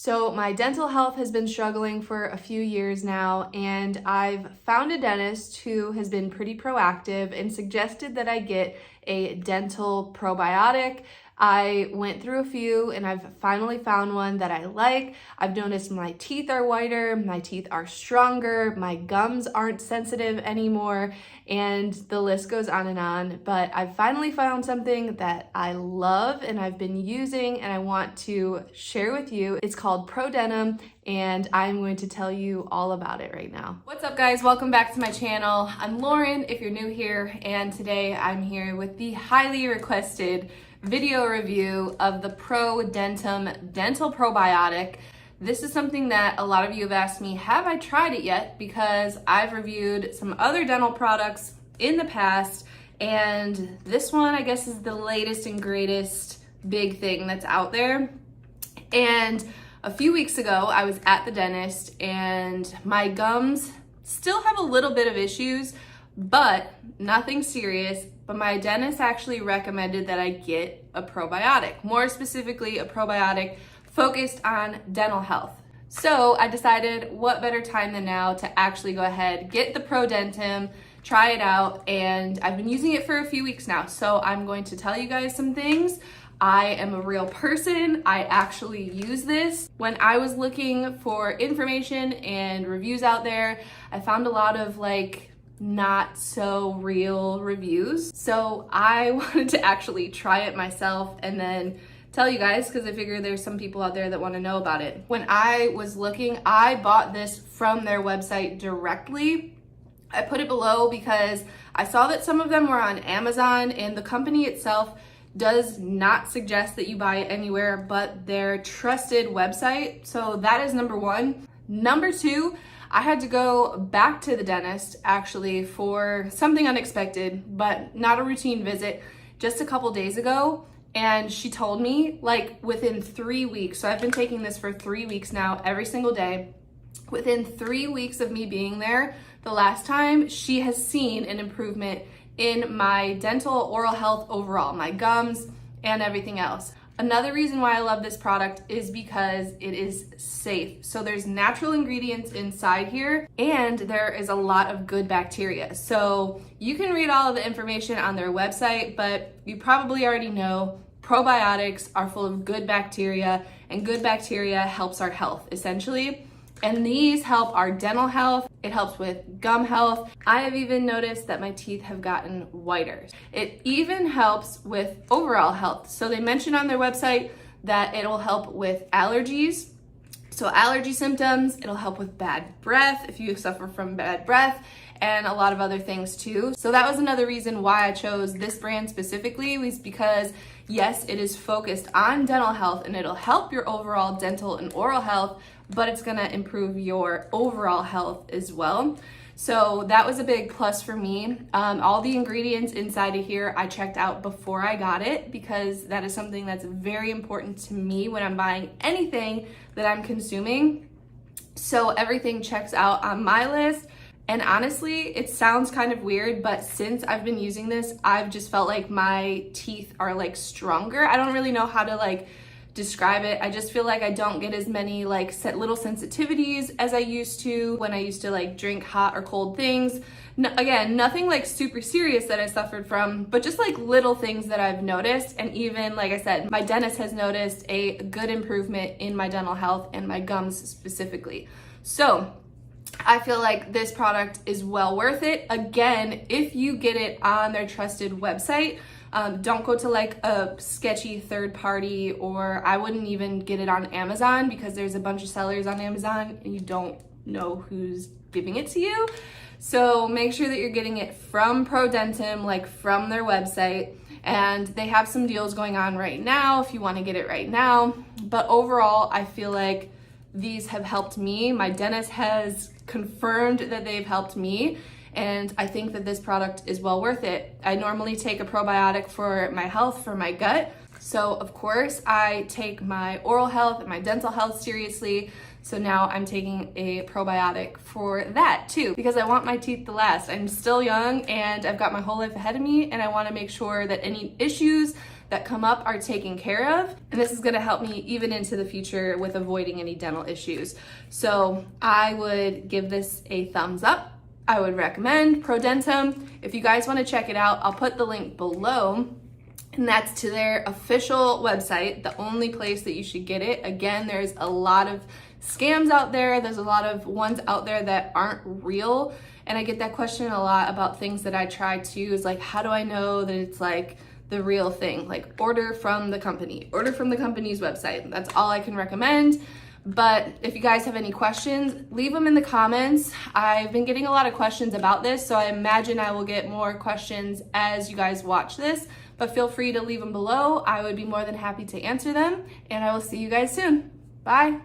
So my dental health has been struggling for a few years now, and I've found a dentist who has been pretty proactive and suggested that I get a dental probiotic. I went through a few and I've finally found one that I like. I've noticed my teeth are whiter, my teeth are stronger, my gums aren't sensitive anymore, and the list goes on. But I've finally found something that I love and I've been using and I want to share with you. It's called ProDentim, and I'm going to tell you all about it right now. What's up, guys? Welcome back to my channel. I'm Lauren if you're new here, and today I'm here with the highly requested video review of the ProDentim Dental Probiotic. This is something that a lot of you have asked me, have I tried it yet? Because I've reviewed some other dental products in the past, and this one I guess is the latest and greatest big thing that's out there. And a few weeks ago I was at the dentist and my gums still have a little bit of issues, but nothing serious. But my dentist actually recommended that I get a probiotic, more specifically a probiotic focused on dental health. So I decided what better time than now to actually go ahead, get the ProDentim, try it out, and I've been using it for a few weeks now. So I'm going to tell you guys some things. I am a real person. I actually use this. When I was looking for information and reviews out there, I found a lot of not so real reviews. So I wanted to actually try it myself and then tell you guys, because I figure there's some people out there that want to know about it. When I was looking, I bought this from their website directly. I put it below because I saw that some of them were on Amazon, and the company itself does not suggest that you buy it anywhere but their trusted website. So that is number one. Number two, I had to go back to the dentist actually for something unexpected, but not a routine visit, just a couple days ago. And she told me within 3 weeks, so I've been taking this for 3 weeks now, every single day. Within 3 weeks of me being there, the last time, she has seen an improvement in my dental oral health overall, my gums and everything else. Another reason why I love this product is because it is safe. So there's natural ingredients inside here, and there is a lot of good bacteria. So you can read all of the information on their website, but you probably already know probiotics are full of good bacteria, and good bacteria helps our health essentially. And these help our dental health. It helps with gum health. I have even noticed that my teeth have gotten whiter. It even helps with overall health. So they mention on their website that it'll help with allergies. So allergy symptoms, it'll help with bad breath if you suffer from bad breath, and a lot of other things too. So that was another reason why I chose this brand specifically, was because yes, it is focused on dental health and it'll help your overall dental and oral health, but it's gonna improve your overall health as well. So that was a big plus for me. All the ingredients inside of here I checked out before I got it, because that is something that's very important to me when I'm buying anything that I'm consuming. So everything checks out on my list. And honestly, it sounds kind of weird, but since I've been using this, I've just felt like my teeth are stronger. I don't really know how to describe it. I just feel like I don't get as many little sensitivities as I used to when I used to drink hot or cold things. Again, nothing super serious that I suffered from, but just little things that I've noticed. And even like I said, my dentist has noticed a good improvement in my dental health and my gums specifically. So I feel like this product is well worth it. Again, if you get it on their trusted website, don't go to a sketchy third party, or I wouldn't even get it on Amazon, because there's a bunch of sellers on Amazon and you don't know who's giving it to you. So make sure that you're getting it from ProDentim, from their website. And they have some deals going on right now if you want to get it right now. But overall, I feel like these have helped me. My dentist has confirmed that they've helped me, and I think that this product is well worth it. I normally take a probiotic for my health, for my gut, So of course I take my oral health and my dental health seriously. So now I'm taking a probiotic for that too, because I want my teeth to last. I'm still young and I've got my whole life ahead of me, and I want to make sure that any issues that come up are taken care of. And this is going to help me even into the future with avoiding any dental issues. So I would give this a thumbs up. I would recommend ProDentim. If you guys want to check it out, I'll put the link below. And that's to their official website, the only place that you should get it. Again, there's a lot of scams out there. There's a lot of ones out there that aren't real. And I get that question a lot about things that I try to use, like, how do I know that it's like the real thing? Like, order from the company, order from the company's website. That's all I can recommend. But if you guys have any questions, leave them in the comments. I've been getting a lot of questions about this, so I imagine I will get more questions as you guys watch this. But feel free to leave them below. I would be more than happy to answer them, and I will see you guys soon. Bye.